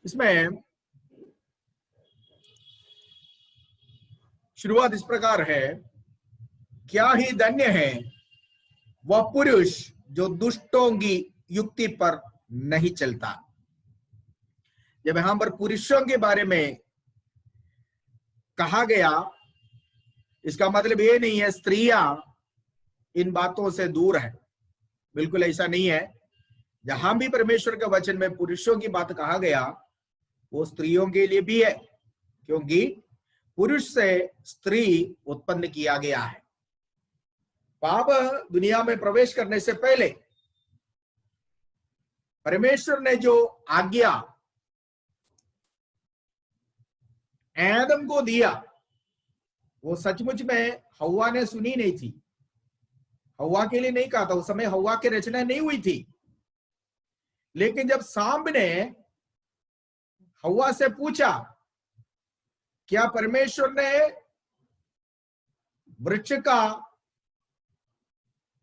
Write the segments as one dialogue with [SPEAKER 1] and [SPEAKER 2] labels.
[SPEAKER 1] इसमें शुरुआत इस प्रकार है, क्या ही धन्य है वह पुरुष जो दुष्टों की युक्ति पर नहीं चलता। जब यहां पर पुरुषों के बारे में कहा गया, इसका मतलब ये नहीं है स्त्रियां इन बातों से दूर है, बिल्कुल ऐसा नहीं है। जहां भी परमेश्वर के वचन में पुरुषों की बात कहा गया वो स्त्रियों के लिए भी है, क्योंकि पुरुष से स्त्री उत्पन्न किया गया है। पाप दुनिया में प्रवेश करने से पहले परमेश्वर ने जो आज्ञा आदम को दिया वो सचमुच में हव्वा ने सुनी नहीं थी। हव्वा के लिए नहीं कहा था, उस समय हव्वा की रचना नहीं हुई थी। लेकिन जब सांप ने हव्वा से पूछा, क्या परमेश्वर ने वृक्ष का,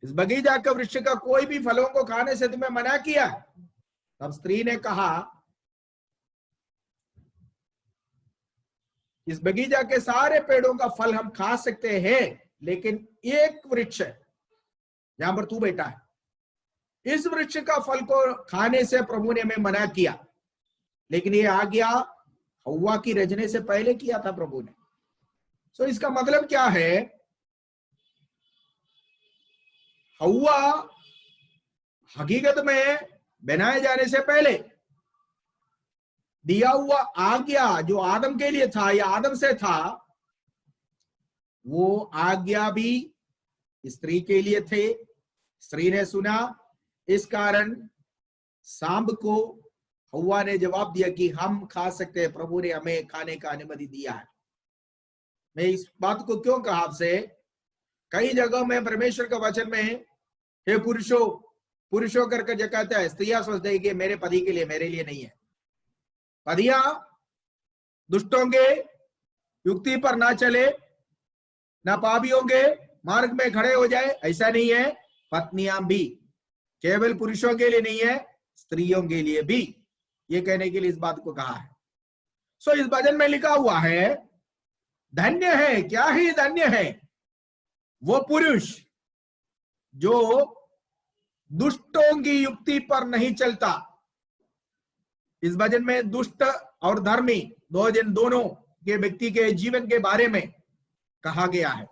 [SPEAKER 1] इस बगीचा के वृक्ष का कोई भी फलों को खाने से तुम्हें मना किया? तब स्त्री ने कहा, इस बगीचा के सारे पेड़ों का फल हम खा सकते हैं, लेकिन एक वृक्ष जहां पर तू बैठा है, इस वृक्ष का फल को खाने से प्रभु ने हमें मना किया। लेकिन ये आज्ञा हव्वा की रचने से पहले किया था प्रभु ने। सो इसका मतलब क्या है? हव्वा हकीकत में बनाए जाने से पहले दिया हुआ आज्ञा जो आदम के लिए था या आदम से था, वो आज्ञा भी स्त्री के लिए थे। स्त्री ने सुना, इस कारण सांप को हव्वा ने जवाब दिया कि हम खा सकते हैं, प्रभु ने हमें खाने का अनुमति दिया है। मैं इस बात को क्यों कहा आपसे? कई जगहों में परमेश्वर के वचन में हे पुरुषों पुरुषों करके जो कहता है, स्त्रियां सोचते हैं कि मेरे पति के लिए, मेरे लिए नहीं है। पतियां दुष्टों के युक्ति पर ना चले, ना पापियों के मार्ग में खड़े हो जाए, ऐसा नहीं है। पत्नियां भी केवल पुरुषों के लिए नहीं है, स्त्रियों के लिए भी, ये कहने के लिए इस बात को कहा है। सो इस भजन में लिखा हुआ है, धन्य है, क्या ही धन्य है वो पुरुष जो दुष्टों की युक्ति पर नहीं चलता। इस भजन में दुष्ट और धर्मी दो जन, दोनों के व्यक्ति के जीवन के बारे में कहा गया है।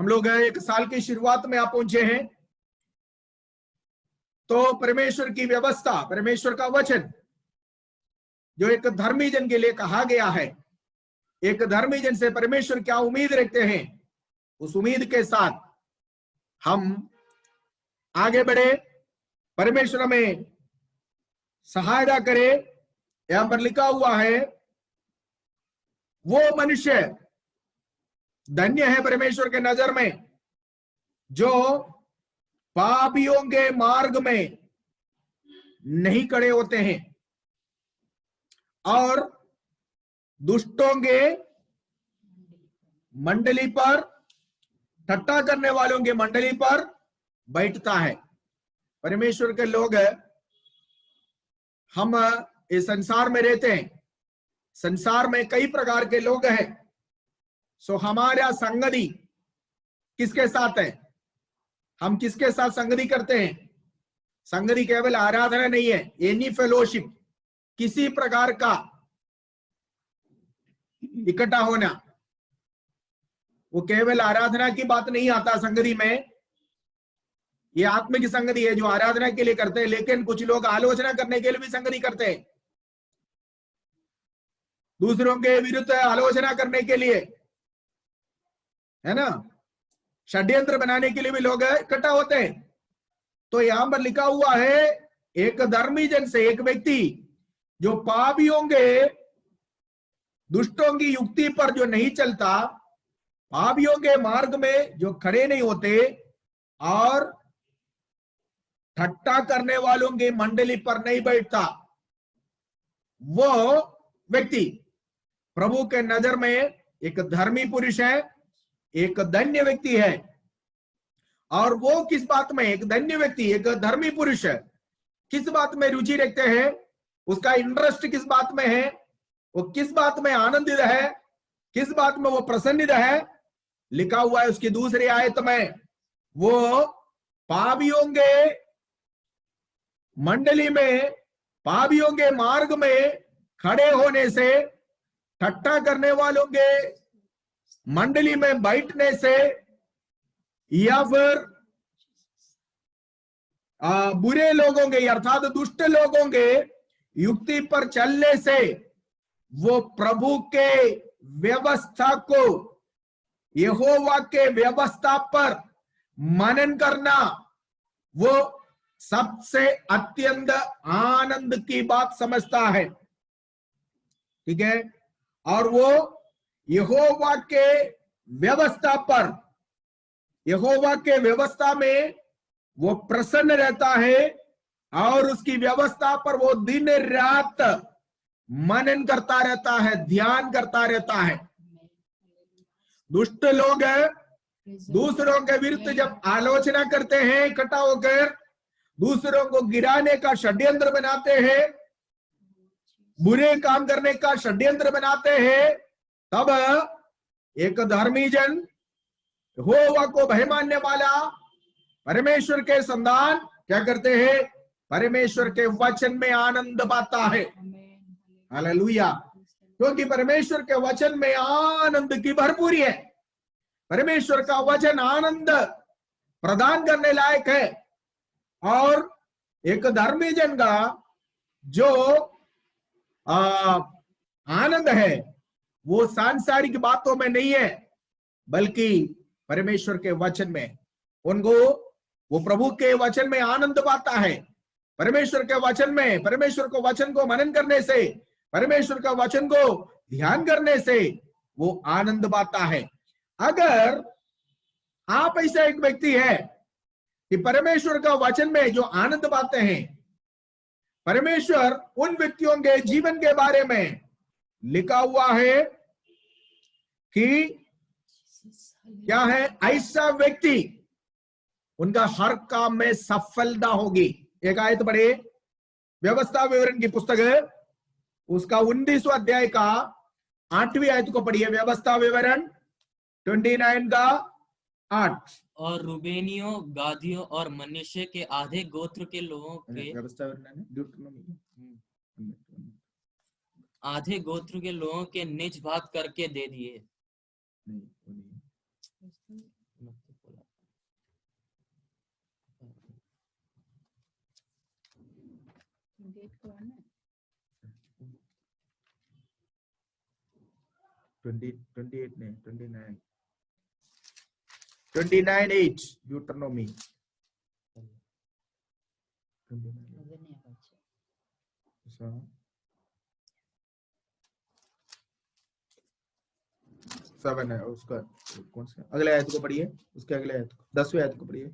[SPEAKER 1] हम लोग एक साल की शुरुआत में आप पहुंचे हैं, तो परमेश्वर की व्यवस्था, परमेश्वर का वचन जो एक धर्मी जन के लिए कहा गया है, एक धर्मी जन से परमेश्वर क्या उम्मीद रखते हैं, उस उम्मीद के साथ हम आगे बढ़े, परमेश्वर हमें सहायता करे। यहां पर लिखा हुआ है, वो मनुष्य धन्य है परमेश्वर के नजर में जो पापियों के मार्ग में नहीं खड़े होते हैं और दुष्टों के मंडली पर, ठट्टा करने वालों के मंडली पर बैठता है। परमेश्वर के लोग हम इस संसार में रहते हैं, संसार में कई प्रकार के लोग हैं। सो हमारा संगति किसके साथ है? हम किसके साथ संगति करते हैं? संगति केवल आराधना नहीं है, एनी फेलोशिप, किसी प्रकार का इकट्ठा होना, वो केवल आराधना की बात नहीं आता संगति में। ये आत्मिक संगति है जो आराधना के लिए करते हैं, लेकिन कुछ लोग आलोचना करने के लिए भी संगति करते हैं, दूसरों के विरुद्ध आलोचना करने के लिए, है ना, षड्यंत्र बनाने के लिए भी लोग इकट्ठा होते हैं। तो यहां पर लिखा हुआ है, एक धर्मी जन से, एक व्यक्ति जो पापियों के, दुष्टों की युक्ति पर जो नहीं चलता, पापियों के मार्ग में जो खड़े नहीं होते और ठट्टा करने वालों की मंडली पर नहीं बैठता, वो व्यक्ति प्रभु के नजर में एक धर्मी पुरुष है, एक धन्य व्यक्ति है। और वो किस बात में, एक धन्य व्यक्ति, एक धर्मी पुरुष है, किस बात में रुचि रखते हैं? उसका इंटरेस्ट किस बात में है, वो किस बात में आनंदित है, किस बात में वो प्रसन्नित है, लिखा हुआ है उसकी दूसरी आयत में, वो पापियों के मंडली में, पापियों के मार्ग में खड़े होने से, ठट्टा करने वालों के मंडली में बैठने से, या फिर बुरे लोगों के अर्थात दुष्ट लोगों के युक्ति पर चलने से, वो प्रभु के व्यवस्था को, यहोवा के व्यवस्था पर मनन करना, वो सबसे अत्यंत आनंद की बात समझता है। ठीक है, और वो यहोवा के व्यवस्था पर, यहोवा के व्यवस्था में वो प्रसन्न रहता है और उसकी व्यवस्था पर वो दिन रात मनन करता रहता है, ध्यान करता रहता है। दुष्ट लोग दूसरों के विरुद्ध जब आलोचना करते हैं, इकट्ठा होकर दूसरों को गिराने का षड्यंत्र बनाते हैं, बुरे काम करने का षड्यंत्र बनाते हैं, तब एक धर्मी जन, यहोवा को भय मानने वाला, परमेश्वर के संतान क्या करते हैं, परमेश्वर के वचन में आनंद पाता है। हालेलुया, क्योंकि परमेश्वर के वचन में आनंद की भरपूरी है। परमेश्वर का वचन आनंद प्रदान करने लायक है। और एक धर्मी जन का जो आनंद है वो सांसारिक बातों में नहीं है, बल्कि परमेश्वर के वचन में। उनको वो प्रभु के वचन में आनंद पाता है। परमेश्वर के वचन में, परमेश्वर को वचन को मनन करने से, परमेश्वर का वचन को ध्यान करने से वो आनंद पाता है। अगर आप ऐसा एक व्यक्ति है कि परमेश्वर का वचन में जो आनंद पाते हैं, परमेश्वर उन व्यक्तियों के जीवन के बारे में लिखा हुआ है कि क्या है, ऐसा व्यक्ति उनका हर काम में सफलता होगी। एक आयत पढ़े, व्यवस्था विवरण की पुस्तक है उसका 19वां अध्याय का 8वीं आयत को पढ़िए। व्यवस्था विवरण 29 का 8।
[SPEAKER 2] और रूबेनियों, गादियों और मनुष्य के आधे गोत्र के लोगों के,
[SPEAKER 1] व्यवस्था
[SPEAKER 2] आधे गोत्र के लोगों के निज भाग करके दे दिए।
[SPEAKER 1] ने 29:8 ड्यूटरनोमी। सेवन है उसका, कौन सा अगले आयत को पढ़िए, उसके अगले आयत को 10वें आयत को पढ़िए।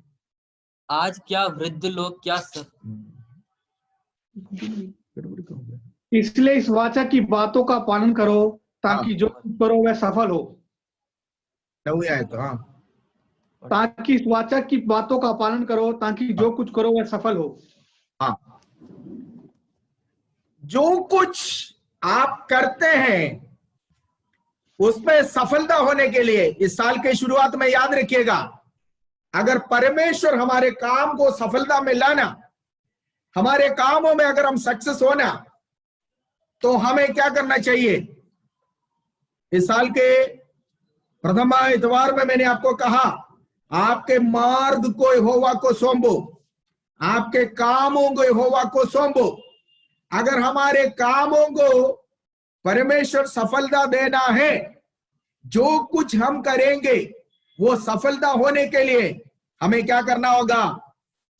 [SPEAKER 2] आज क्या वृद्ध लोग क्या
[SPEAKER 3] इसलिए इस वाचा की बातों का पालन करो ताकि जो कुछ करो वह सफल हो।
[SPEAKER 1] 9वीं आयत। हाँ,
[SPEAKER 3] ताकि इस वाचा की बातों का पालन करो ताकि जो कुछ करो वह सफल हो।
[SPEAKER 1] हाँ, जो कुछ आप करते हैं उसमें सफलता होने के लिए इस साल के शुरुआत में याद रखिएगा, अगर परमेश्वर हमारे काम को सफलता में लाना, हमारे कामों में अगर हम सक्सेस होना, तो हमें क्या करना चाहिए। इस साल के प्रथम इतवार में मैंने आपको कहा, आपके मार्ग को यहोवा को सौंपो, आपके कामों को यहोवा को सौंपो। अगर हमारे कामों को परमेश्वर सफलता देना है, जो कुछ हम करेंगे वो सफलता होने के लिए हमें क्या करना होगा।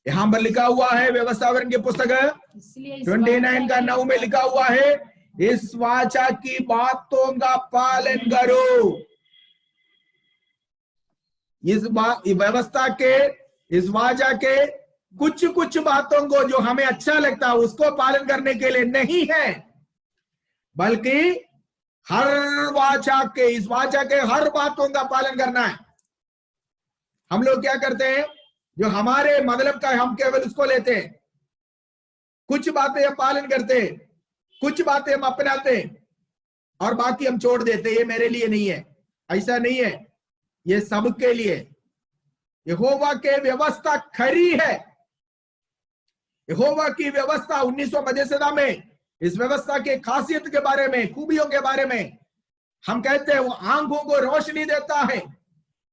[SPEAKER 1] यहां पर लिखा हुआ है, व्यवस्था विवरण की पुस्तक 29 का 9 में लिखा हुआ है, इस वाचा की बातों का पालन करो। इस व्यवस्था के, इस वाचा के कुछ कुछ बातों को जो हमें अच्छा लगता है उसको पालन करने के लिए नहीं है, बल्कि हर वाचा के, इस वाचा के हर बातों का पालन करना है। हम लोग क्या करते हैं, जो हमारे मतलब का हम केवल उसको लेते हैं, कुछ बातें हम पालन करते हैं, कुछ बातें हम अपनाते हैं और बाकी हम छोड़ देते, ये मेरे लिए नहीं है। ऐसा नहीं है, ये सबके लिए। यहोवा के व्यवस्था खरी है। यहोवा की व्यवस्था 1900 मजेसदा में इस व्यवस्था के खासियत के बारे में, खूबियों के बारे में हम कहते हैं, वो आंखों को रोशनी देता है,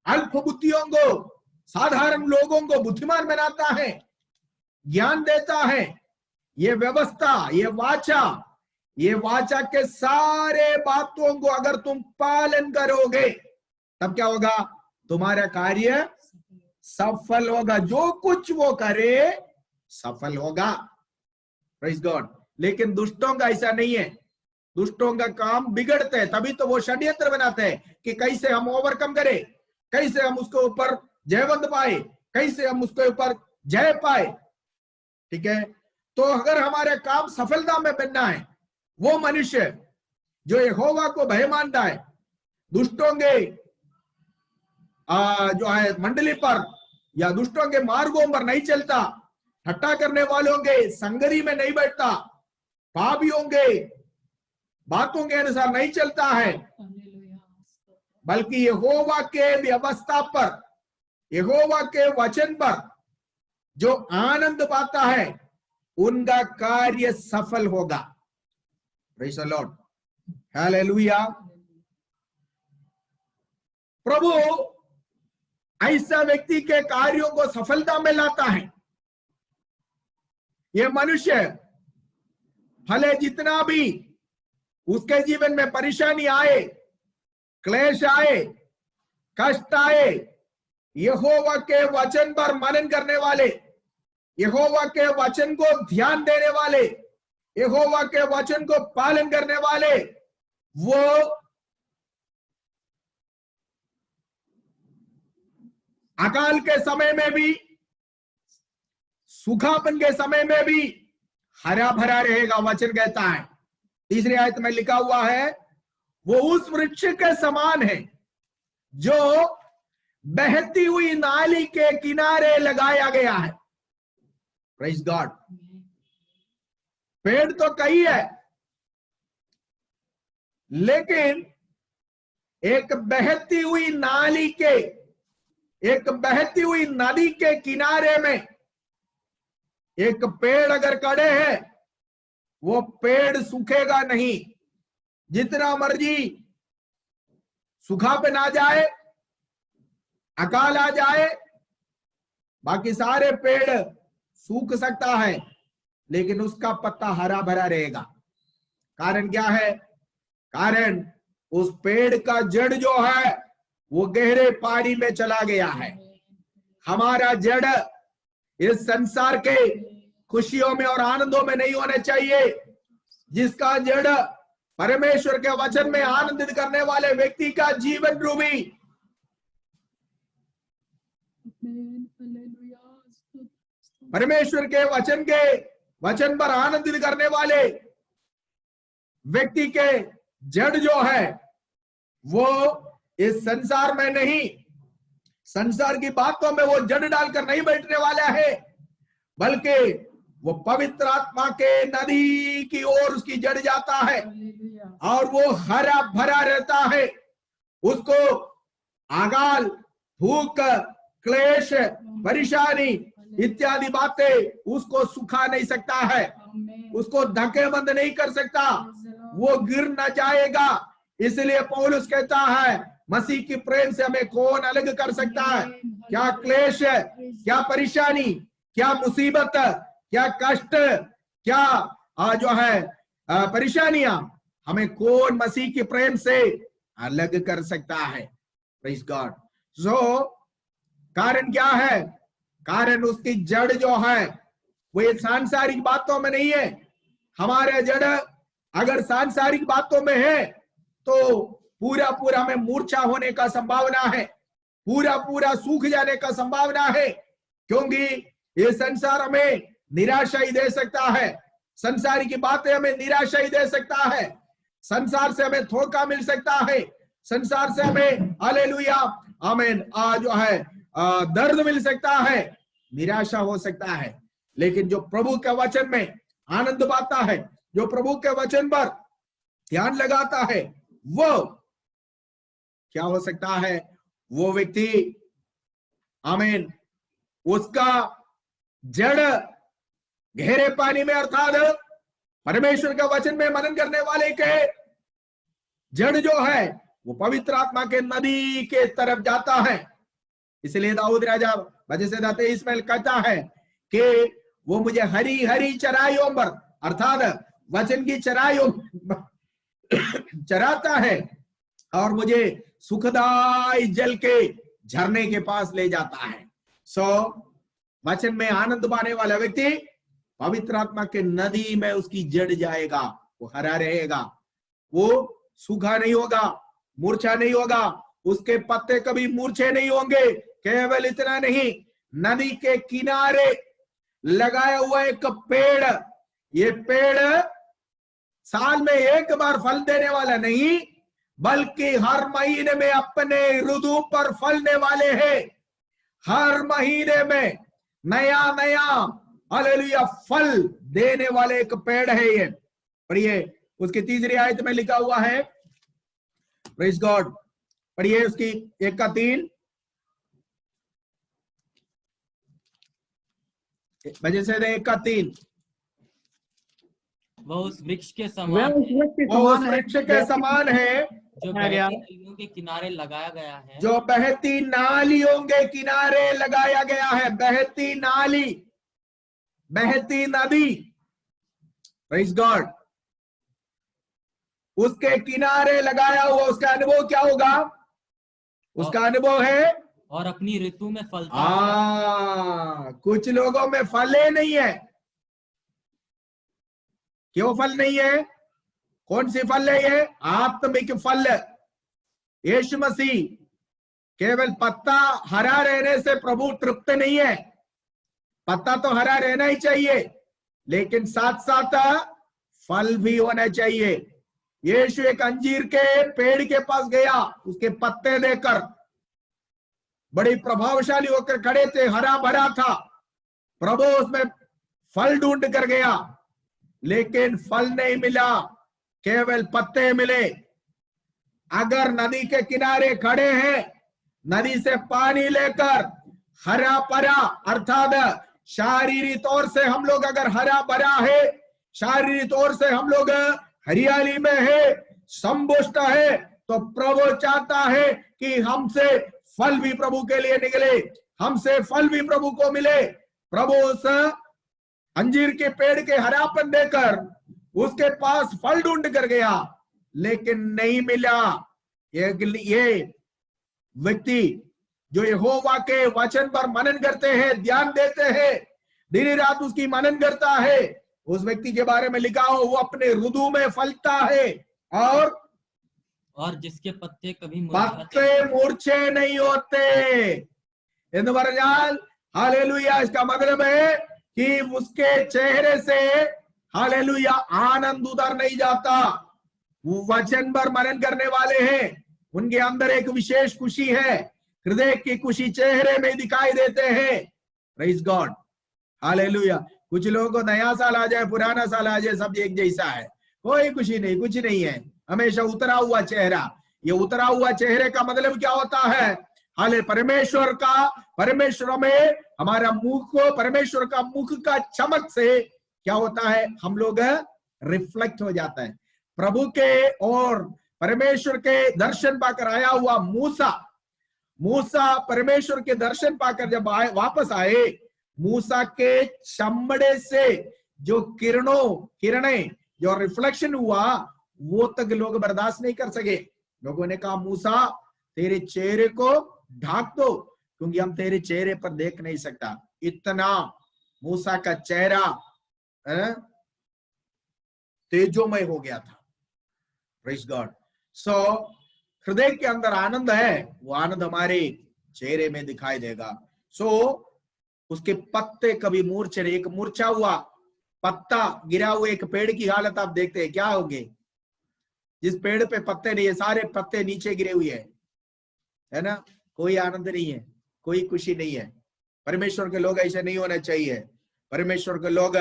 [SPEAKER 1] अल्प बुद्धियों को, साधारण लोगों को बुद्धिमान बनाता है, ज्ञान देता है। ये व्यवस्था, ये वाचा के सारे बातों को अगर तुम पालन करोगे तब क्या होगा? तुम्हारा कार्य सफल होगा। जो कुछ वो करे सफल होगा। Praise God. लेकिन दुष्टों का ऐसा नहीं है। दुष्टों का काम बिगड़ते हैं, तभी तो वो षड्यंत्र बनाते हैं कि कैसे हम ओवरकम करें, कैसे हम उसके ऊपर जयवंत पाए, कैसे हम उसके ऊपर जय पाए। ठीक है, तो अगर हमारे काम सफलता में बनना है, वो मनुष्य जो यहोवा को भय मानता है, दुष्टों के जो है मंडली पर या दुष्टों के मार्गों पर नहीं चलता, ठट्टा करने वालों के संगरी में नहीं बैठता, पापियों के बातों के अनुसार नहीं चलता है, बल्कि यहोवा के व्यवस्था पर, यहोवा के वचन पर जो आनंद पाता है, उनका कार्य सफल होगा। Praise the Lord, hallelujah. प्रभु ऐसा व्यक्ति के कार्यों को सफलता में लाता है। यह मनुष्य भले जितना भी उसके जीवन में परेशानी आए, क्लेश आए, कष्ट आए, यहोवा के वचन पर मनन करने वाले, यहोवा के वचन को ध्यान देने वाले, यहोवा के वचन को पालन करने वाले, वो अकाल के समय में भी, सूखापन के समय में भी हरा भरा रहेगा। वचन कहता है, तीसरी आयत में लिखा हुआ है, वो उस वृक्ष के समान है जो बहती हुई नाली के किनारे लगाया गया है। Praise God. पेड़ तो कई है, लेकिन एक बहती हुई नाली के, एक बहती हुई नदी के किनारे में एक पेड़ अगर खड़े है, वो पेड़ सूखेगा नहीं। जितना मर्जी सूखापन आ जाए, अकाल आ जाए, बाकी सारे पेड़ सूख सकता है, लेकिन उसका पत्ता हरा भरा रहेगा। कारण क्या है? कारण उस पेड़ का जड़ जो है वो गहरे पानी में चला गया है। हमारा जड़ इस संसार के खुशियों में और आनंदों में नहीं होने चाहिए। जिसका जड़ परमेश्वर के वचन में आनंदित करने वाले व्यक्ति का जीवन रूपी परमेश्वर के वचन पर आनंदित करने वाले व्यक्ति के जड़ जो है वो इस संसार में नहीं, संसार की बातों में वो जड़ डालकर नहीं बैठने वाला है, बल्कि वो पवित्र आत्मा के नदी की ओर उसकी जड़ जाता है और वो हरा भरा रहता है। उसको अकाल, भूख, क्लेश, परेशानी इत्यादि बातें उसको सुखा नहीं सकता है, उसको धकेबंद नहीं कर सकता, वो गिर न जाएगा। इसलिए पौलुस कहता है, मसीह की प्रेम से हमें कौन अलग कर सकता है? क्या क्लेश, क्या परेशानी, क्या मुसीबत, क्या कष्ट, क्या जो है परेशानियां, हमें कौन मसीह की प्रेम से अलग कर सकता है? Praise God. सो कारण क्या है? कारण उसकी जड़ जो है वो ये सांसारिक बातों में नहीं है। हमारे जड़ अगर सांसारिक बातों में है तो पूरा पूरा में मूर्छा होने का संभावना है, पूरा पूरा सूख जाने का संभावना है, क्योंकि ये संसार हमें निराशा ही दे सकता है। संसार की बातें हमें निराशा ही दे सकता है। संसार से हमें धोखा मिल सकता है, संसार से हमें हालेलुया आमीन जो है दर्द मिल सकता है, निराशा हो सकता है। लेकिन जो प्रभु के वचन में आनंद पाता है, जो प्रभु के वचन पर ध्यान लगाता है, वो क्या हो सकता है? वो व्यक्ति, आमीन, उसका जड़ गहरे पानी में, अर्थात परमेश्वर का वचन में मनन करने वाले के जड़ जो है वो पवित्र आत्मा के नदी के तरफ जाता है। इसलिए दाऊद राजा वजह से दाते इस्माइल कहता है कि वो मुझे हरी हरी चराइयों पर, अर्थात वचन की चराइयों चराता है और मुझे सुखदाई जल के झरने के पास ले जाता है। वचन में आनंद पाने वाला व्यक्ति पवित्र आत्मा के नदी में उसकी जड़ जाएगा, वो हरा रहेगा, वो सूखा नहीं होगा, मूर्छा नहीं होगा, उसके पत्ते कभी मूर्छे नहीं होंगे। केवल इतना नहीं, नदी के किनारे लगाया हुआ एक पेड़, ये पेड़ साल में एक बार फल देने वाला नहीं, बल्कि हर महीने में अपने ऋतु पर फलने वाले हैं। हर महीने में नया नया हालेलुया फल देने वाले एक पेड़ है ये। पढ़िए उसकी तीसरी आयत में लिखा हुआ है, प्रेज गॉड, पढ़िए उसकी 1:3, वजह से 1:3,
[SPEAKER 2] वह उस वृक्ष के
[SPEAKER 3] वह
[SPEAKER 2] समान
[SPEAKER 3] उस
[SPEAKER 2] है
[SPEAKER 3] वृक्ष के समान है
[SPEAKER 2] जो बहती नदियों के किनारे लगाया गया है,
[SPEAKER 1] जो बहती नालियों के किनारे लगाया गया है। बहती नाली, बहती नदी, प्रेज गॉड, उसके किनारे लगाया हुआ, उसका अनुभव क्या होगा? उसका अनुभव है
[SPEAKER 2] और अपनी ऋतु में फलता है।
[SPEAKER 1] कुछ लोगों में फले नहीं है। क्यों फल नहीं है? कौन सी फल है ये? आत्मिक फल। यीशु मसीह केवल पत्ता हरा रहने से प्रभु तृप्त नहीं है। पत्ता तो हरा रहना ही चाहिए, लेकिन साथ साथ फल भी होना चाहिए। यीशु एक अंजीर के पेड़ के पास गया, उसके पत्ते देकर, बड़ी प्रभावशाली होकर खड़े थे, हरा भरा था। प्रभु उसमें फल ढूंढ कर गया, लेकिन फल नहीं मिला, केवल पत्ते मिले। अगर नदी के किनारे खड़े हैं, नदी से पानी लेकर हरा भरा, अर्थात शारीरिक तौर से हम लोग अगर हरा भरा है, शारीरिक तौर से हम लोग हरियाली में है, संपुष्ट है, तो प्रभु चाहता है कि हमसे फल भी प्रभु के लिए निकले, हमसे फल भी प्रभु को मिले। प्रभु उस अंजीर के पेड़ के हरापन देकर उसके पास फल ढूंढ कर गया, लेकिन नहीं मिला। ये व्यक्ति जो यहोवा के वचन पर मनन करते हैं, ध्यान देते हैं, दिन रात उसकी मनन करता है, उस व्यक्ति के बारे में लिखा हो वो अपने ऋतु में फलता है और
[SPEAKER 2] जिसके पत्ते कभी
[SPEAKER 1] पत्ते मूर्छे नहीं होते। हालेलुया, इसका मतलब है कि उसके चेहरे से हालेलुया आनंद उधर नहीं जाता। वो वचन पर मनन करने वाले हैं, उनके अंदर एक विशेष खुशी है, हृदय की खुशी चेहरे में दिखाई देते हैं। Praise God, hallelujah. कुछ लोगों को नया साल आ जाए, पुराना साल आ जाए, सब एक जैसा है, कोई खुशी नहीं, कुछ नहीं है, हमेशा उतरा हुआ चेहरा। ये उतरा हुआ चेहरे का मतलब क्या होता है? हाले परमेश्वर में हमारा मुख को, परमेश्वर का मुख का चमक से क्या होता है? हम लोग रिफ्लेक्ट हो जाता है प्रभु के। और परमेश्वर के दर्शन पाकर आया हुआ मूसा परमेश्वर के दर्शन पाकर जब वापस आए, मूसा के चमड़े से जो किरणें जो रिफ्लेक्शन हुआ, वो तक लोग बर्दाश्त नहीं कर सके। लोगों ने कहा, मूसा तेरे चेहरे को ढाक दो, क्योंकि हम तेरे चेहरे पर देख नहीं सकता। इतना मूसा का चेहरा तेजोमय हो गया था। Praise God. सो हृदय के अंदर आनंद है, वो आनंद हमारे चेहरे में दिखाई देगा। उसके पत्ते कभी मूर्छे नहीं। एक मूर्छा हुआ पत्ता गिरा हुआ एक पेड़ की हालत आप देखते हैं, क्या होंगे? जिस पेड़ पे पत्ते नहीं है, सारे पत्ते नीचे गिरे हुए है ना, कोई आनंद नहीं है, कोई खुशी नहीं है। परमेश्वर के लोग ऐसे नहीं होना चाहिए। परमेश्वर के लोग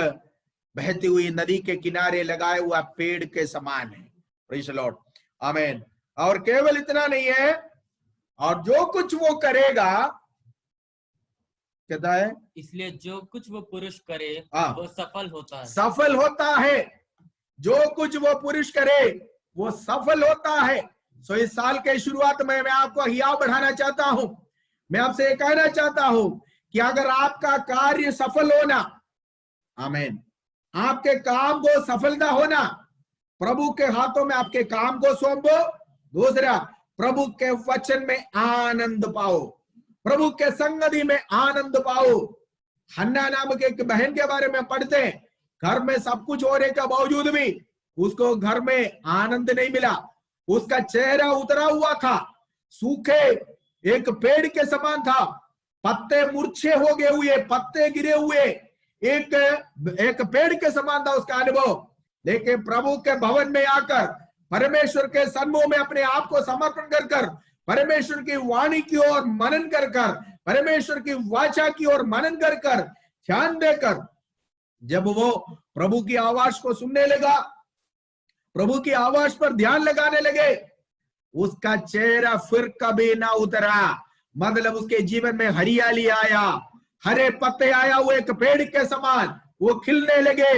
[SPEAKER 1] बहती हुई नदी के किनारे लगाए हुआ पेड़ के समान है। प्रेज़ द लॉर्ड, आमीन। और केवल इतना नहीं है, और जो कुछ वो करेगा, कहता है,
[SPEAKER 2] इसलिए जो कुछ वो पुरुष करे
[SPEAKER 1] हाँ,
[SPEAKER 2] वो सफल होता है।
[SPEAKER 1] सफल होता है। जो कुछ वो पुरुष करे वो सफल होता है। सो इस साल के शुरुआत में मैं आपको हिया बढ़ाना चाहता हूं। मैं आपसे ये कहना चाहता हूं कि अगर आपका कार्य सफल होना, आमीन, आपके काम को सफलता होना, प्रभु के हाथों में आपके काम को सौंपो। दूसरा, प्रभु के वचन में आनंद पाओ, प्रभु के संगति में आनंद पाओ। हन्ना नामक एक बहन के बारे में पढ़ते हैं, घर में सब कुछ होने के बावजूद भी उसको घर में आनंद नहीं मिला। उसका चेहरा उतरा हुआ था, सूखे एक पेड़ के समान था, पत्ते मूर्छे हो गए हुए, पत्ते गिरे हुए, एक पेड़ के समान था उसका अनुभव। लेकिन प्रभु के भवन में आकर, परमेश्वर के सन्मुख में अपने आप को समर्पण कर परमेश्वर की वाणी की ओर मनन कर परमेश्वर की वाचा की ओर मनन कर ध्यान देकर जब वो प्रभु की आवाज को सुनने लगा, प्रभु की आवाज पर ध्यान लगाने लगे, उसका चेहरा फिर कभी ना उतरा। मतलब उसके जीवन में हरियाली आया, हरे पत्ते आया, वो एक पेड़ के समान वो खिलने लगे,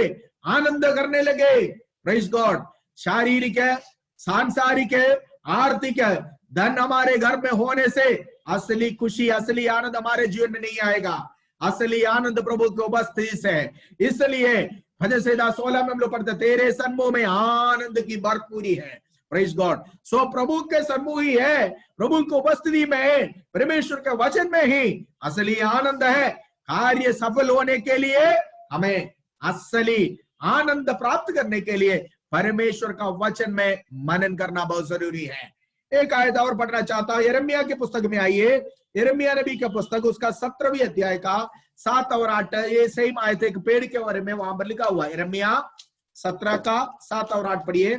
[SPEAKER 1] आनंद करने लगे। Praise God. शारीरिक है, सांसारिक है, आर्थिक है, धन हमारे घर में होने से असली खुशी, असली आनंद हमारे जीवन में नहीं आएगा। असली आनंद प्रभु की उपस्थिति से है। इसलिए भजन संहिता 16 में हम लोग पढ़ते, तेरे सन्मुख में आनंद की भरपूरी है। Praise God. सो प्रभु के सन्मुख ही है, प्रभु की उपस्थिति में, परमेश्वर के वचन में ही असली आनंद है। कार्य सफल होने के लिए हमें असली आनंद प्राप्त करने के लिए परमेश्वर का वचन में मनन करना बहुत जरूरी है। एक आयत और पढ़ना चाहता हूं, यिर्मयाह की पुस्तक में आइए। यिर्मयाह नबी का पुस्तक, उसका 17वीं अध्याय का 7 और 8, ये सेम आयत एक पेड़ के बारे में वहां पर लिखा हुआ है। यिर्मयाह 17 का 7 और 8 पढ़िए।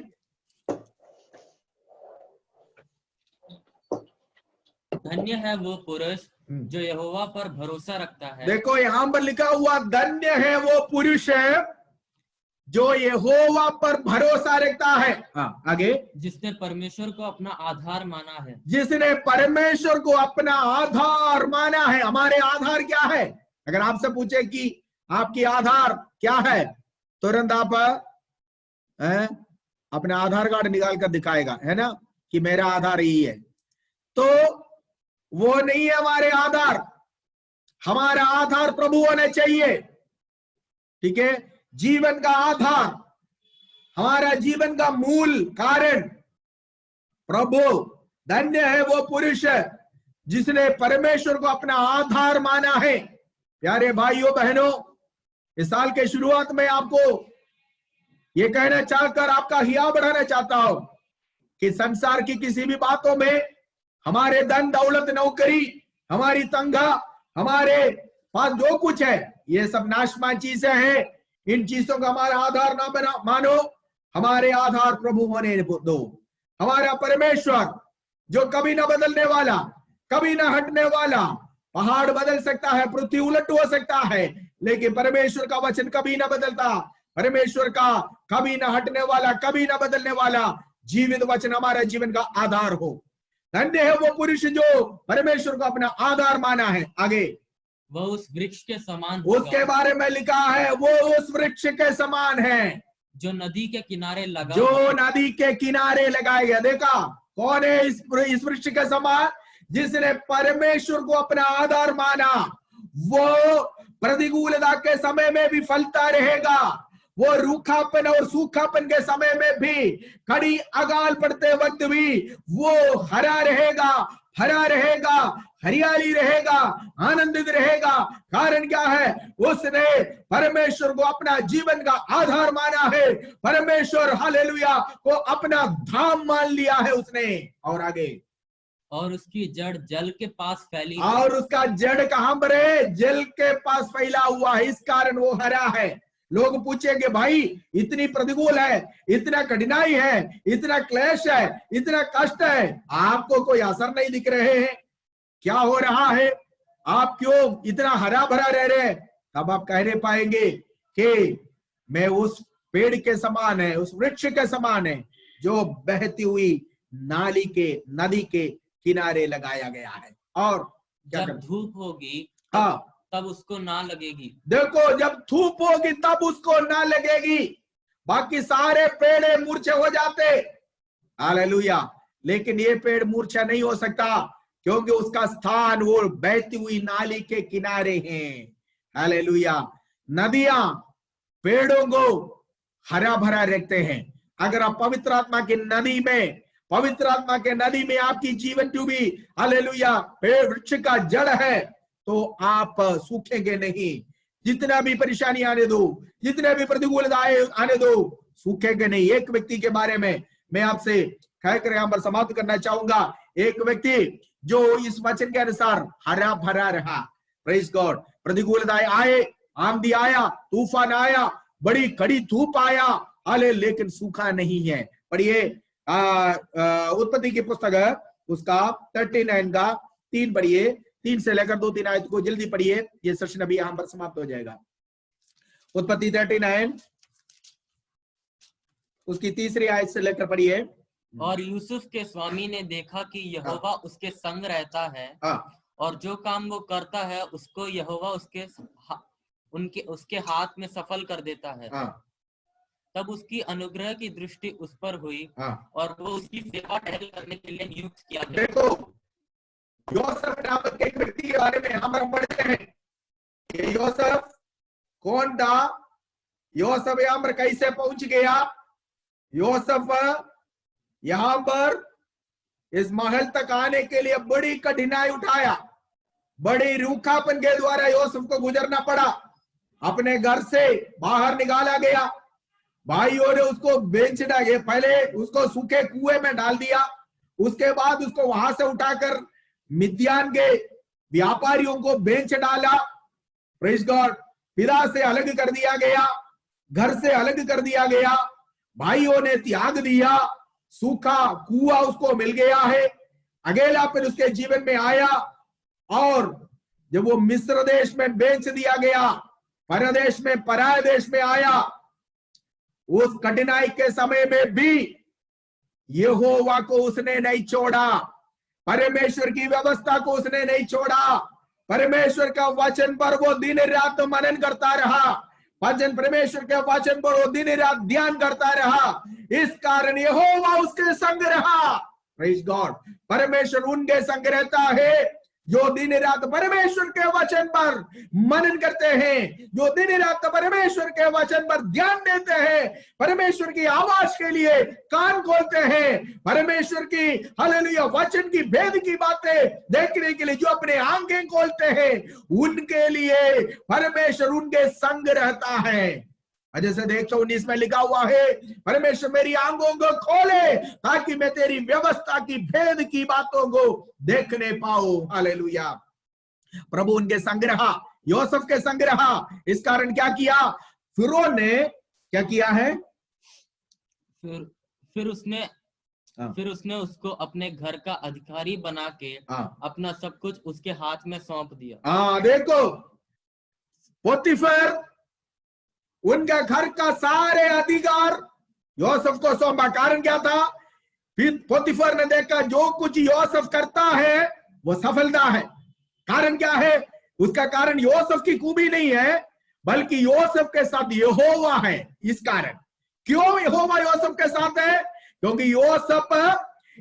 [SPEAKER 2] धन्य है वो पुरुष जो यहोवा पर भरोसा रखता है।
[SPEAKER 1] देखो यहां पर लिखा हुआ, धन्य है वो पुरुष है जो यहोवा पर भरोसा रखता है। हाँ, आगे।
[SPEAKER 2] जिसने परमेश्वर को अपना आधार माना है।
[SPEAKER 1] जिसने परमेश्वर को अपना आधार माना है। हमारे आधार क्या है? अगर आपसे पूछे कि आपकी आधार क्या है, तुरंत आप अपना आधार कार्ड निकाल कर दिखाएगा, है ना, कि मेरा आधार यही है। तो वो नहीं है हमारे आधार। हमारा आधार प्रभु होना चाहिए। ठीक है, जीवन का आधार, हमारा जीवन का मूल कारण प्रभु। धन्य है वो पुरुष जिसने परमेश्वर को अपना आधार माना है। प्यारे भाइयों बहनों, इस साल के शुरुआत में आपको ये कहना चाहकर आपका हिया बढ़ाना चाहता हूं कि संसार की किसी भी बातों में हमारे धन दौलत नौकरी, हमारी तंगा, हमारे पास जो कुछ है, ये सब नाशवान चीजें हैं। इन चीजों का हमारा आधार ना मानो। हमारे आधार प्रभु होने दो। हमारा परमेश्वर जो कभी ना बदलने वाला, कभी ना हटने वाला। पहाड़ बदल सकता है, पृथ्वी उलट हो सकता है, लेकिन परमेश्वर का वचन कभी ना बदलता। परमेश्वर का कभी ना हटने वाला, कभी ना बदलने वाला जीवित वचन हमारे जीवन का आधार हो। धन्य है वो पुरुष जो परमेश्वर को अपना आधार माना है। आगे।
[SPEAKER 2] वो उस वृक्ष के समान,
[SPEAKER 1] उसके बारे में लिखा है, वो उस वृक्ष के समान है
[SPEAKER 2] जो नदी के किनारे लगा,
[SPEAKER 1] जो नदी के किनारे लगाया गया। देखा कौन है इस वृक्ष के समान? जिसने परमेश्वर को अपना आधार माना। वो प्रतिकूलता के समय में भी फलता रहेगा। वो रूखापन और सूखापन के समय में भी, कड़ी अकाल पड़ते वक्त भी वो हरा रहेगा, हरा रहेगा, हरियाली रहेगा, आनंदित रहेगा। कारण क्या है? उसने परमेश्वर को अपना जीवन का आधार माना है। परमेश्वर हालेलुया को अपना धाम मान लिया है उसने। और आगे।
[SPEAKER 2] और उसकी जड़ जल के पास फैली,
[SPEAKER 1] और उसका जड़ कहां पर है? जल के पास फैला हुआ है, इस कारण वो हरा है। लोग पूछेंगे, भाई इतनी प्रतिकूल है, इतना कठिनाई है, इतना क्लेश है, इतना कष्ट है, आपको कोई असर नहीं दिख रहे हैं? क्या हो रहा है? आप क्यों इतना हरा भरा रह रहे हैं? तब आप कहने पाएंगे कि मैं उस पेड़ के समान है, उस वृक्ष के समान है जो बहती हुई नाली के, नदी के किनारे लगाया गया है। और क्या
[SPEAKER 2] जब धूप होगी
[SPEAKER 1] हाँ,
[SPEAKER 2] तब उसको ना लगेगी।
[SPEAKER 1] देखो जब धूप होगी तब उसको ना लगेगी। बाकी सारे पेड़ मूर्छे हो जाते, हालेलुया, लेकिन ये पेड़ मूर्छा नहीं हो सकता क्योंकि उसका स्थान वो बहती हुई नाली के किनारे है। हालेलुया। नदियां पेड़ों को हरा भरा रखते हैं। अगर आप पवित्र आत्मा की नदी में, पवित्र आत्मा के नदी में आपकी जीवन डूबी, हालेलुया, पेड़ वृक्ष का जड़ है, तो आप सूखेंगे नहीं। जितना भी परेशानी आने दो, जितने भी प्रतिकूलता आने दो, सूखेंगे नहीं। एक व्यक्ति के बारे में मैं आपसे कहकर यहां पर समाप्त करना चाहूंगा। एक व्यक्ति जो इस वचन के अनुसार हरा भरा रहा, प्रेज गॉड। प्रतिकूलताएं आए, आंधी आया, तूफान आया, बड़ी कड़ी धूप आया, हाले, लेकिन सूखा नहीं है। पढ़िए उत्पत्ति की पुस्तक उसका 39 का 3 पढ़िए, 3 से लेकर 2-3 आयत को जल्दी पढ़िए, ये सेशन अभी यहां पर समाप्त हो जाएगा। उत्पत्ति 39 उसकी 3री आयत से लेकर पढ़िए।
[SPEAKER 2] और यूसुफ के स्वामी ने देखा कि यहोवा उसके संग रहता है, और जो काम वो करता है उसको यहोवा उसके हाथ में सफल कर देता है। तब उसकी अनुग्रह की दृष्टि उस पर हुई, और वो उसकी सेवा टहल करने के लिए नियुक्त किया गया।
[SPEAKER 1] देखो योसेफ नामक एक व्यक्ति के बारे में हम पढ़ते हैं। ये योसेफ कौन था? योसेफ यहां पर कैसे पहुंच गया? योसेफ यहां पर इस महल तक आने के लिए बड़ी कठिनाई उठाया, बड़ी रूखापन के द्वारा योसेफ को गुजरना पड़ा। अपने घर से बाहर निकाला गया, भाइयों ने उसको बेच डाले, पहले उसको सूखे कुएं में डाल दिया, उसके बाद उसको वहां से उठाकर मिद्यान के व्यापारियों को बेच डाला। Praise God. पिता से अलग कर दिया गया, घर से अलग कर दिया गया, भाइयों ने त्याग दिया, सूखा कुआं उसको मिल गया है, अकेलापन उसके जीवन में आया। और जब वो मिस्र देश में बेच दिया गया, परदेश में, पराय देश में आया, उस कठिनाई के समय में भी यहोवा को उसने नहीं छोड़ा, परमेश्वर की व्यवस्था को उसने नहीं छोड़ा, परमेश्वर का वचन पर वो दिन रात मनन करता रहा, परमेश्वर के वचन पर वो दिन रात ध्यान करता रहा। इस कारण यहोवा उसके संग रहा। Praise God. परमेश्वर उनके संग रहता है जो दिन रात परमेश्वर के वचन पर मनन करते हैं, जो दिन रात परमेश्वर के वचन पर ध्यान देते हैं, परमेश्वर की आवाज के लिए कान खोलते हैं, परमेश्वर की हालेलुया वचन की भेद की बातें देखने के लिए जो अपने आंखें खोलते हैं, उनके लिए परमेश्वर उनके संग रहता है। जैसे 119 में लिखा हुआ है, परमेश्वर मेरी आंखों को खोले ताकि मैं तेरी व्यवस्था की भेद की बातों को देखने पाऊं। हालेलुया। प्रभु उनके संग रहा, योसेफ के संग रहा। इस कारण क्या किया? फिरौन ने क्या किया है?
[SPEAKER 2] फिर उसने उसको अपने घर का अधिकारी बना के अपना सब कुछ उसके हाथ में सौंप दिया।
[SPEAKER 1] देखो, पोतीफर उनका घर का सारे अधिकार योसेफ को सौंपा। कारण क्या था? फिर पोतीफर ने देखा जो कुछ योसेफ करता है वो सफलता है। कारण क्या है? उसका कारण योसेफ की खूबी नहीं है, बल्कि योसेफ के साथ यहोवा है। इस कारण क्यों यहोवा योसेफ के साथ है? क्योंकि योसेफ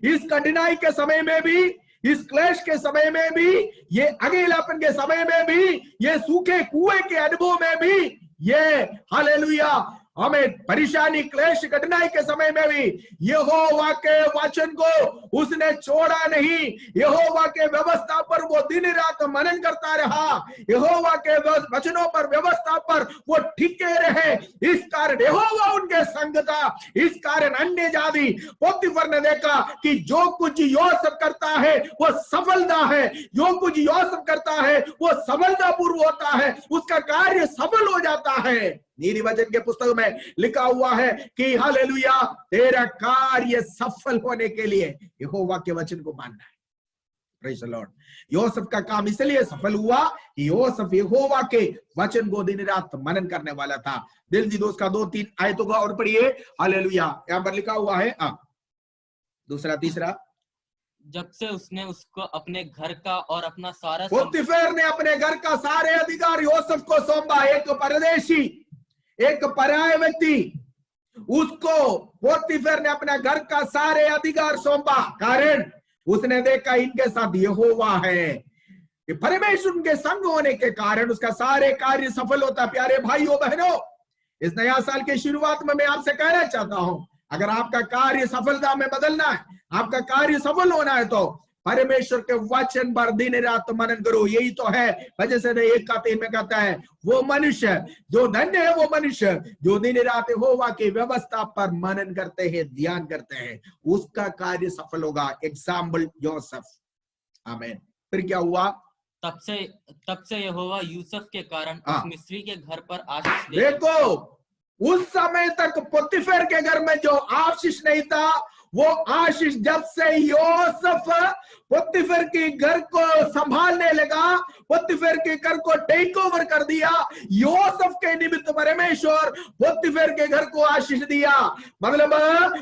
[SPEAKER 1] इस कठिनाई के समय में भी, इस क्लेश के समय में भी, ये अकेलापन के समय में भी, ये सूखे कुएं के अनुभव में भी, ये हालेलुया हमें परेशानी, क्लेश, कठिनाई के समय में भी यहोवा के वचन को उसने छोड़ा नहीं। यहोवा के व्यवस्था पर वो दिन रात मनन करता रहा, यहोवा के वचनों पर, व्यवस्था पर वो टिके रहे। इस कारण यहोवा उनके संग था। इस कारण अन्य जाति पोतीफर ने देखा कि जो कुछ योसेफ करता है वो सफलता है, जो कुछ योसेफ करता है वो सफलतापूर्व होता है, उसका कार्य सफल हो जाता है। नीति वचन के पुस्तक में लिखा हुआ है कि हालेलुया तेरा कार्य सफल होने के लिए यहोवा के वचन को मानना है। Praise the Lord. योसेफ का काम इसलिए सफल हुआ कि योसेफ यहोवा के वचन को दिन रात मनन करने वाला था। दिल जी दोस्त का 2-3 आयतों का और पढ़िए। हालेलुया। यहां पर लिखा हुआ है दूसरा तीसरा,
[SPEAKER 2] जब से उसने उसको अपने घर का और अपना सारा
[SPEAKER 1] पोतीफेर ने अपने घर का सारे अधिकार योसेफ को सौंपा। एक परदेशी, एक पराये व्यक्ति, उसको पोतीफेर ने अपना घर का सारे अधिकार सौंपा। कारण उसने देखा इनके साथ यहोवा है, कि परमेश्वर उनके संग होने के कारण उसका सारे कार्य सफल होता। प्यारे भाइयों बहनों, इस नया साल के शुरुआत में मैं आपसे कहना चाहता हूं, अगर आपका कार्य सफलता में बदलना है, आपका कार्य सफल होना है, तो परमेश्वर के वचन पर दिन रात मनन करो। यही तो है वजह से 1:3 में कहता है, वो मनुष्य जो धन्य है, वो मनुष्य जो दिन रात यहोवा की व्यवस्था पर मनन करते हैं, ध्यान करते हैं, उसका कार्य सफल होगा। एग्जाम्पल योसेफ। आमीन। फिर क्या हुआ?
[SPEAKER 2] तब से यहोवा यूसुफ के कारण उस मिस्री के घर पर आशीष दे।
[SPEAKER 1] देखो, उस समय तक पोतीफेर के घर में जो आशीष नहीं था, वो आशीष जब से योसेफ पोतीफेर के घर को संभालने लगा, पोतीफेर के घर को टेक ओवर कर दिया, योसेफ के निमित्त परमेश्वर पोतीफेर के घर को आशीष दिया। मतलब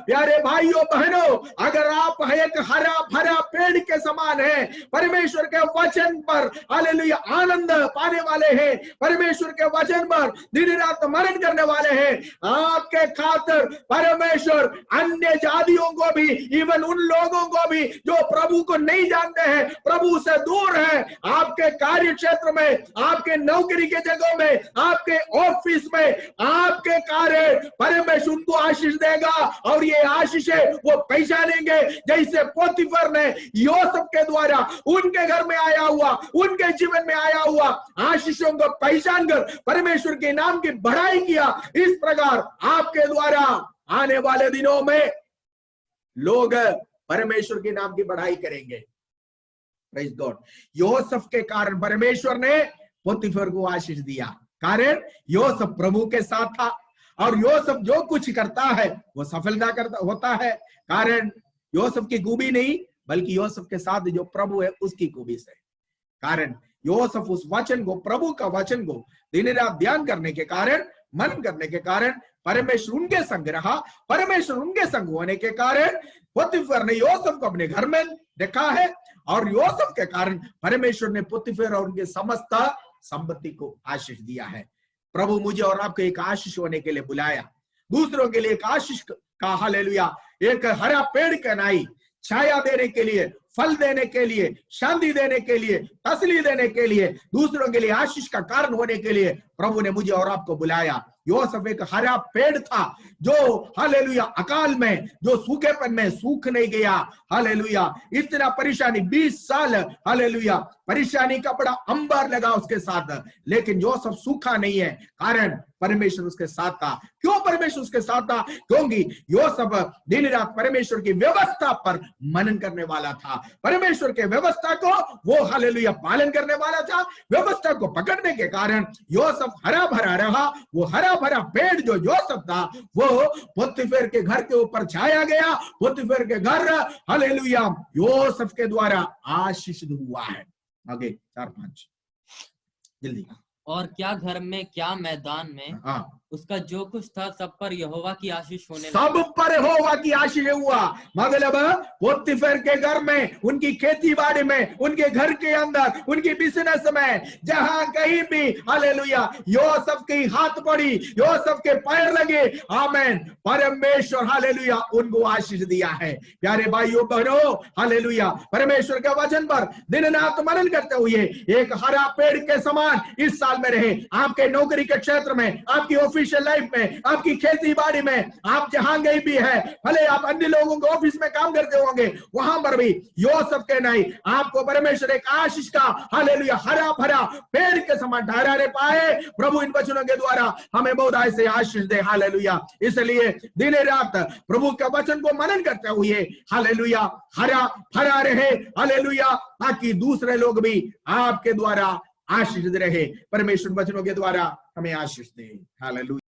[SPEAKER 1] प्यारे भाइयों बहनों, अगर आप एक हरा भरा पेड़ के समान हैं, परमेश्वर के वचन पर हालेलुया आनंद पाने वाले हैं, परमेश्वर के वचन पर दिन रात मनन करने वाले हैं, आपके खातिर परमेश्वर अन्य जातियों को भी, इवन उन लोगों को भी जो प्रभु को नहीं जानते हैं, प्रभु से दूर है, आपके कार्य क्षेत्र में, आपके नौकरी के जगहों में, आपके ऑफिस में, आपके कार्य, परमेश्वर उनको आशीष देगा। और ये आशीष है वो पहचानेंगे, जैसे पोतीफेर ने योसेफ के द्वारा उनके घर में आया हुआ, उनके जीवन में आया हुआ आशीषों को पहचान कर परमेश्वर के नाम की बढ़ाई किया। इस प्रकार आपके द्वारा आने वाले दिनों में लोग परमेश्वर के नाम की बढ़ाई करेंगे। Praise God. योसेफ के कारण परमेश्वर ने पोतीफेर को आशीष दिया, कारण योसेफ प्रभु के साथ था, और योसेफ जो कुछ करता है वो सफलता करता होता है, कारण योसेफ की खूबी नहीं, बल्कि योसेफ के साथ जो प्रभु है उसकी खूबी से। कारण योसेफ उस वचन को, प्रभु का वचन को दिन रात ध्यान करने के कारण, मन करने के कारण परमेश्वर उनके संग रहा। परमेश्वर उनके संग होने के कारण पोतीफेर ने योसेफ को अपने घर में देखा है, और योसेफ के कारण परमेश्वर ने पोतीफेर और उनके समस्त संपत्ति को आशीष दिया है। प्रभु मुझे और आपको एक आशीष होने के लिए बुलाया, दूसरों के लिए एक आशीष का, हालेलुया, एक हरा पेड़ का नाई, छाया देने के लिए, फल देने के लिए, शांति देने के लिए, तसल्ली देने के लिए, दूसरों के लिए आशीष का कारण होने के लिए प्रभु ने मुझे और आपको बुलाया। योसेफ एक हरा पेड़ था जो हालेलुया अकाल में, जो सूखेपन में सूख नहीं गया। हालेलुया, इतना परेशानी 20 साल हालेलुया परेशानी का बड़ा अंबर लगा उसके साथ, लेकिन योसेफ सूखा नहीं है, कारण परमेश्वर उसके साथ था। क्यों परमेश्वर उसके साथ था? क्योंकि योसेफ दिन रात परमेश्वर की व्यवस्था पर मनन करने वाला था, परमेश्वर के व्यवस्था को वो हालेलुया पालन करने वाला था। व्यवस्था को पकड़ने के कारण योसेफ हरा भरा रहा। वो हरा भरा पेड़ जो योसेफ था, वो पोतीफेर के घर के ऊपर छाया गया। पोतीफेर के घर हालेलुया योसेफ के द्वारा आशीष हुआ है। आगे 4-5 जल्दी।
[SPEAKER 2] और क्या घर में, क्या मैदान में, उसका जो कुछ था सब पर यहोवा की आशीष होने लगी। सब
[SPEAKER 1] पर यहोवा की आशीष हुआ। मतलब पोतीफेर के घर में, उनकी खेती बाड़ी में, उनके घर के अंदर, उनकी बिजनेस में, जहां कहीं भी हालेलुया योसेफ की हाथ पड़ी, योसेफ के पैर लगे, आमीन, परमेश्वर हालेलुया उनको आशीष दिया है। प्यारे भाइयों बहनों, हालेलुया परमेश्वर के वचन पर दिन रात मनन करते हुए एक हरा पेड़ के समान इस साल में रहे। आपके नौकरी के क्षेत्र में, आपकी ऑफिशियल लाइफ में, आपकी खेती बाड़ी में, आप जहां गए भी है, भले आप अन्य लोगों के ऑफिस में काम करते होंगे, वहां पर भी योसेफ के नहीं आपको परमेश्वर एक आशीष का हालेलुया हरा भरा पेड़ के समान ठहराने पाए। प्रभु इन वचनों के द्वारा हमें बहुत ऐसे आशीष दे। हालेलुया। इसलिए दिन रात प्रभु के वचन को मनन करते हुए हालेलुया हरा भरा रहे, हालेलुया, ताकि दूसरे लोग भी आपके द्वारा आशीष रहे। परमेश्वर वचनों के द्वारा हमें आशीष दे। हालेलुया।